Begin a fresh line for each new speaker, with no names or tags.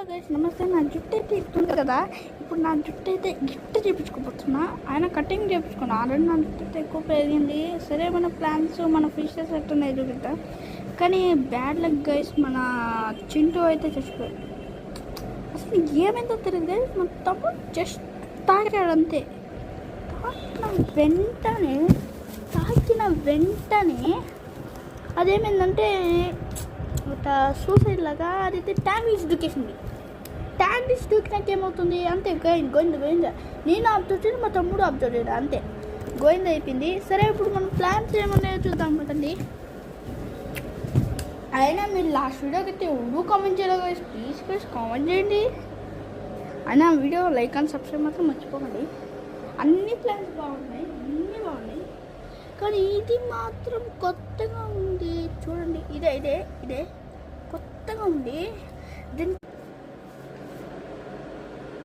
Hello guys నమస్తే. నా జుట్టు అయితే ఇస్తుంది కదా, ఇప్పుడు నా జుట్టు అయితే గిఫ్ట్ చేయించుకోబోతున్నా. ఆయన కటింగ్ చేయించుకున్నా. ఆల్రెడీ నా జుట్టు అయితే ఎక్కువ పెరిగింది. సరే మన ప్లాన్స్ మన ఫిషెస్ ఎట్టున్నాయి చూపిద్దాం. కానీ బ్యాడ్ లక్ గైస్, మన చింటూ అయితే చచ్చిపోయాడు. అసలు ఏమైందో తెలియదు గైస్, మొత్తం జస్ట్ తాకాడు అంతే. తాకిన వెంటనే అదేమైందంటే ఒక సూసైడ్ లాగా అదైతే ట్యాంగిస్ దూకేసింది. ట్యాంగిస్ దూకినాక ఏమవుతుంది అంతే, గోయిందా. నేను అబ్జర్వ్ చేయను, మా తమ్ముడు అబ్జర్వ్ చేయడు, అంతే గోయిందా అయిపోయింది. సరే ఇప్పుడు మనం ప్లాన్స్ ఏమన్నాయో చూద్దాం కదండి. అయినా మీరు లాస్ట్ వీడియోకి అయితే ఎవరు కామెంట్ చేయలేదు గైస్, ప్లీజ్ కామెంట్ చేయండి. అయినా వీడియో లైక్ అండ్ సబ్స్క్రైబ్ మాత్రం మర్చిపోకండి. అన్ని ప్లాన్స్ బాగున్నాయి, అన్నీ బాగున్నాయి, కానీ ఇది మాత్రం కొత్తగా ఉంది. చూడండి, ఇదే కొత్తగా ఉంది. దీని